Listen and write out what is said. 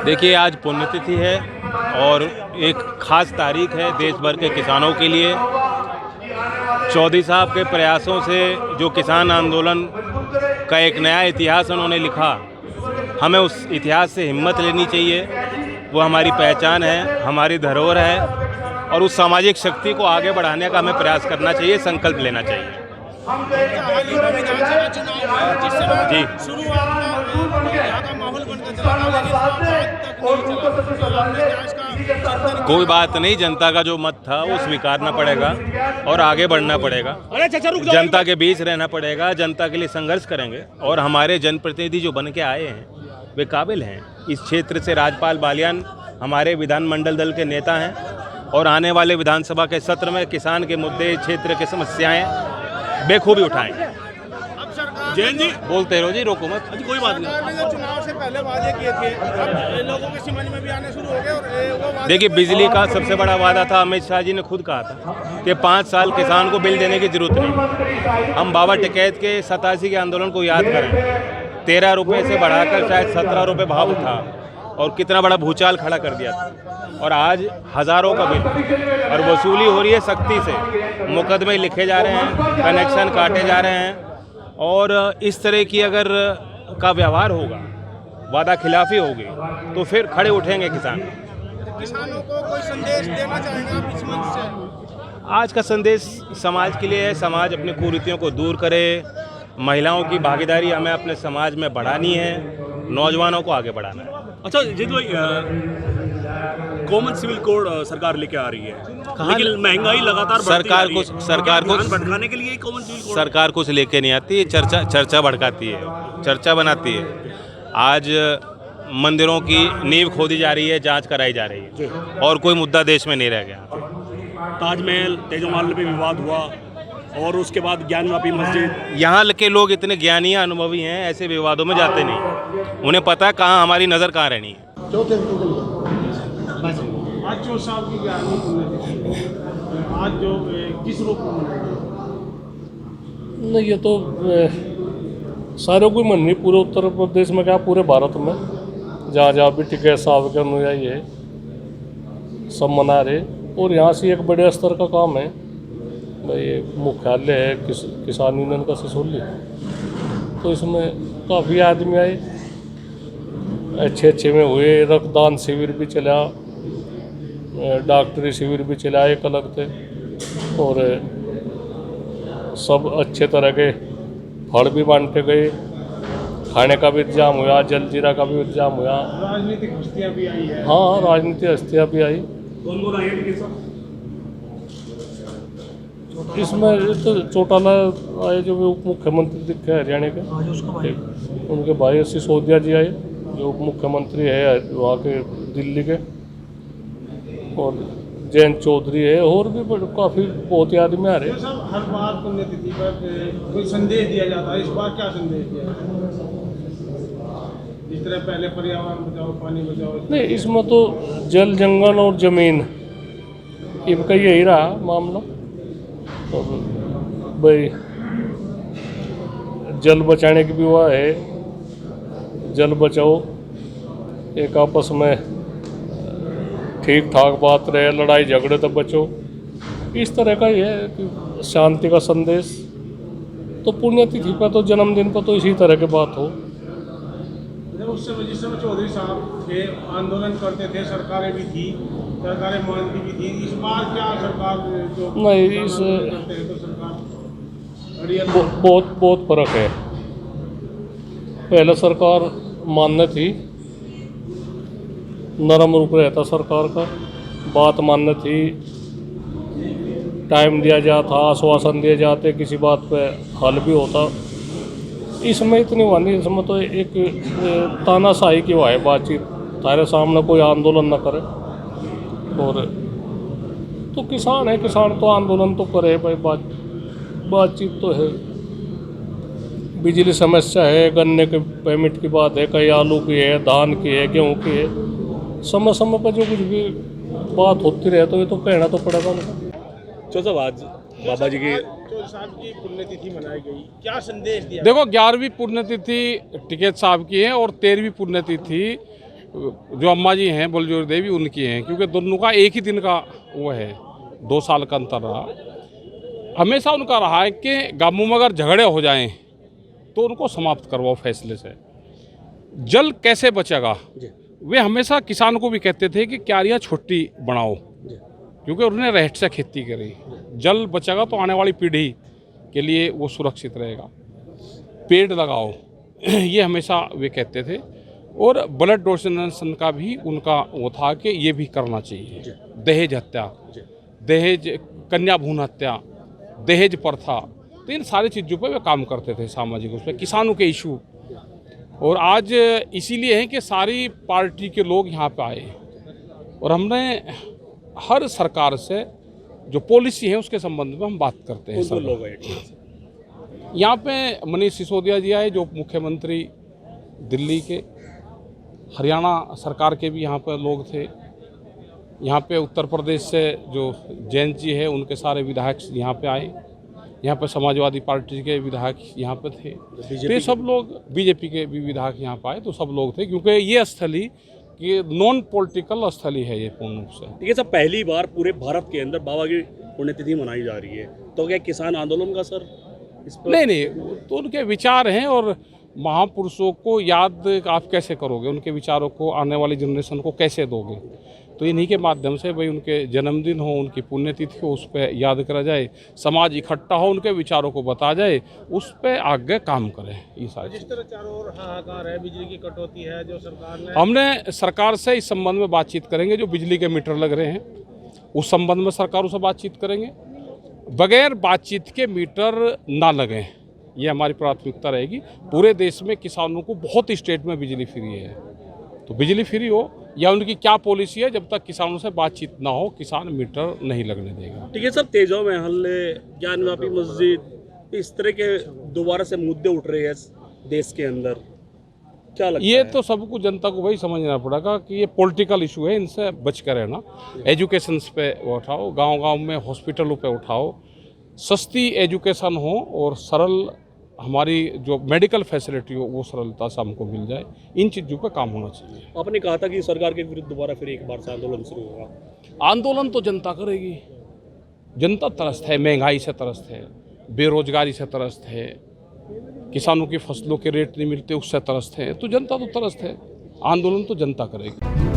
देखिए, आज पुण्यतिथि है और एक ख़ास तारीख है देश भर के किसानों के लिए। चौधरी साहब के प्रयासों से जो किसान आंदोलन का एक नया इतिहास उन्होंने लिखा, हमें उस इतिहास से हिम्मत लेनी चाहिए। वो हमारी पहचान है, हमारी धरोहर है और उस सामाजिक शक्ति को आगे बढ़ाने का हमें प्रयास करना चाहिए, संकल्प लेना चाहिए। जी, कोई बात नहीं, जनता का जो मत था वो स्वीकारना पड़ेगा और आगे बढ़ना पड़ेगा। जनता के बीच रहना पड़ेगा, जनता के लिए संघर्ष करेंगे और हमारे जनप्रतिनिधि जो बन के आए हैं वे काबिल हैं। इस क्षेत्र से राजपाल बालियान हमारे विधानमंडल दल के नेता हैं और आने वाले विधानसभा के सत्र में किसान के मुद्दे, क्षेत्र की समस्याएं बेखूबी उठाएंगे। जैन जी बोलते रहो जी, रोको मत। कोई बात नहीं। चुनाव से पहले वादे किए थे, अब लोगों के समझ में भी आने शुरू हो गए और देखिए, बिजली का सबसे बड़ा वादा था, अमित शाह जी ने खुद कहा था कि 5 साल किसान को बिल देने की जरूरत नहीं। हम बाबा टिकैत के 87 के आंदोलन को याद करें, 13 रुपये से बढ़ाकर शायद 17 रुपये भाव उठा और कितना बड़ा भूचाल खड़ा कर दिया था। और आज हज़ारों का बिल और वसूली हो रही है सख्ती से, मुकदमे लिखे जा रहे हैं, कनेक्शन काटे जा रहे हैं। और इस तरह की अगर का व्यवहार होगा, वादा खिलाफी होगी, तो फिर खड़े उठेंगे किसान। किसानों को कोई संदेश देना चाहेंगे आप इस मंच से? आज का संदेश समाज के लिए है, समाज अपनी कुरीतियों को दूर करे, महिलाओं की भागीदारी हमें अपने समाज में बढ़ानी है, नौजवानों को आगे बढ़ाना है। अच्छा जी, तो कॉमन सिविल कोड सरकार लेके आ रही है, लेकिन महंगाई लगातार सरकार को भड़काने के लिए कॉमन सिविल कोड सरकार कुछ लेके नहीं आती, चर्चा भड़काती है, चर्चा बनाती है। आज मंदिरों की नींव खोदी जा रही है, जांच कराई जा रही है और कोई मुद्दा देश में नहीं रह गया। ताजमहल, तेजोमहल पे विवाद हुआ और उसके बाद ज्ञानवापी मस्जिद। यहाँ के लोग इतने ज्ञानी अनुभवी हैं, ऐसे विवादों में जाते नहीं। उन्हें पता है कहाँ हमारी नज़र कहाँ रहनी है। आज 4 साल की आज जो किस रूप में नहीं, ये तो सारों को मन नहीं, पूरे उत्तर प्रदेश में क्या पूरे भारत में जहाँ जहाँ भी टिकैत साहब के अनुयायी है सब मना रहे। और यहाँ से एक बड़े स्तर का काम है, ये मुख्यालय है किसान यूनियन का सिसोली, तो इसमें काफ़ी आदमी आए, अच्छे में हुए। रक्तदान शिविर भी चला, डॉक्टरी शिविर भी चला एक अलग थे, और सब अच्छे तरह के फल भी बांटे गए, खाने का भी इंतजाम हुआ, जलजीरा का भी इंतजाम हुआ। राजनीतिक हस्तियाँ भी आई है। हाँ, राजनीतिक हस्तियाँ भी आई। कौन आई है सब? इसमें तो चौटाला आए जो उप मुख्यमंत्री दिखे हरियाणा के, उनके भाई सिसोदिया जी आए जो उप मुख्यमंत्री है वहाँ के दिल्ली के, और जयंत चौधरी है, और भी काफ़ी बहुत ही आदमी आ रहे हैं। सब हर बार पुण्यतिथि पर कोई संदेश दिया जाता है, इस बार क्या संदेश दिया है? जिस तरह पहले पर्यावरण बचाओ, पानी बचाओ। नहीं, इसमें तो जल, जंगल और ज़मीन, इनका यही रहा मामला। और भाई जल बचाने की भी हुआ है, जल बचाओ, एक आपस में ठीक ठाक बात रहे, लड़ाई झगड़े तो बचो, इस तरह का ही है कि शांति का संदेश। तो पुण्यतिथि पर तो, जन्मदिन पर तो इसी तरह की बात हो। उस समय जिस समय चौधरी साहब थे, आंदोलन करते थे, सरकारें भी थी, सरकारें मानती भी थी। इस बार क्या सरकार जो नहीं, इस तो सरकार बहुत फर्क है। पहले सरकार मान्य थी, नरम रूप रहता सरकार का, बात मान्य थी, टाइम दिया जाता, आश्वासन दिए जाते, किसी बात पे हल भी होता। इसमें इतनी हुआ नहीं, इसमें तो एक तानाशाही की हुआ है बातचीत, तारे सामने कोई आंदोलन न करे। और तो किसान है, किसान तो आंदोलन तो करे भाई, बातचीत तो है। बिजली समस्या है, गन्ने के पेमेंट की बात है, कहीं आलू की है, धान की है, गेहूँ की है, समय समय पर जो कुछ भी बात होती रहे तो ये तो कहना तो पड़ेगा ना। साहब, आज बाबा जी की चौधरी साहब की पुण्यतिथि मनाई गई, क्या संदेश दिया? देखो 11वीं पुण्यतिथि टिकैत साहब की है और 13वीं पुण्यतिथि जो अम्मा जी हैं बलजोरी देवी उनकी हैं, क्योंकि दोनों का एक ही दिन का वो है, 2 साल का अंतर रहा। हमेशा उनका रहा है कि गांवों में अगर झगड़े हो जाएं तो उनको समाप्त करवाओ फैसले से। जल कैसे बचेगा, वे हमेशा किसान को भी कहते थे कि क्यारियाँ छोटी बनाओ, क्योंकि उन्होंने रहट से खेती करी। जल बचेगा तो आने वाली पीढ़ी के लिए वो सुरक्षित रहेगा। पेड़ लगाओ ये हमेशा वे कहते थे। और ब्लड डोनेशन का भी उनका वो था कि ये भी करना चाहिए। दहेज हत्या, दहेज कन्या भ्रूण हत्या, दहेज प्रथा, तो इन सारी चीज़ों पे वे काम करते थे, सामाजिक उस पर, किसानों के इशू। और आज इसीलिए है कि सारी पार्टी के लोग यहाँ पे आए और हमने हर सरकार से जो पॉलिसी है उसके संबंध में हम बात करते हैं। सब लोग यहाँ पे मनीष सिसोदिया जी आए, जो मुख्यमंत्री दिल्ली के, हरियाणा सरकार के भी यहाँ पे लोग थे। यहाँ पे उत्तर प्रदेश से जो जैन जी है उनके सारे विधायक यहाँ पे आए। यहाँ पे समाजवादी पार्टी के विधायक यहाँ पे थे। तो ये सब लोग, बीजेपी के भी विधायक यहाँ पे आए, तो सब लोग थे, क्योंकि ये स्थली कि नॉन पॉलिटिकल स्थली है ये पूर्ण रूप से। ठीक है सर, पहली बार पूरे भारत के अंदर बाबा की पुण्यतिथि मनाई जा रही है, तो क्या किसान आंदोलन का सर इस पर? नहीं, तो उनके विचार हैं, और महापुरुषों को याद आप कैसे करोगे, उनके विचारों को आने वाली जनरेशन को कैसे दोगे? तो इन्हीं के माध्यम से भाई उनके जन्मदिन हो, उनकी पुण्यतिथि हो, उस पर याद करा जाए, समाज इकट्ठा हो, उनके विचारों को बता जाए, उस पर आगे काम करें। ये सारी जिस तरह चारों ओर हाहाकार है, बिजली की कटौती है जो सरकार ने, हमने सरकार से इस संबंध में बातचीत करेंगे। जो बिजली के मीटर लग रहे हैं उस संबंध में सरकारों से बातचीत करेंगे। बगैर बातचीत के मीटर ना लगें, ये हमारी प्राथमिकता रहेगी। पूरे देश में किसानों को बहुत स्टेट में बिजली फ्री है, तो बिजली फ्री हो या उनकी क्या पॉलिसी है, जब तक किसानों से बातचीत ना हो किसान मीटर नहीं लगने देगा। ठीक है सर, तेजाब महल, ज्ञानवापी मस्जिद, इस तरह के दोबारा से मुद्दे उठ रहे हैं देश के अंदर, क्या लगता ये है? तो सबको जनता को भाई समझना पड़ेगा कि ये पॉलिटिकल इशू है, इनसे बच कर रहना। एजुकेशन पे उठाओ, गांव-गांव में हॉस्पिटलों पे उठाओ, सस्ती एजुकेशन हो और सरल हमारी जो मेडिकल फैसिलिटी हो वो सरलता से हमको मिल जाए। इन चीज़ों पे काम होना चाहिए। आपने कहा था कि सरकार के विरुद्ध दोबारा फिर एक बार से आंदोलन शुरू होगा। आंदोलन तो जनता करेगी। जनता त्रस्त है, महंगाई से त्रस्त है, बेरोजगारी से त्रस्त है, किसानों की फसलों के रेट नहीं मिलते उससे त्रस्त है, तो जनता तो त्रस्त है। आंदोलन तो जनता करेगी।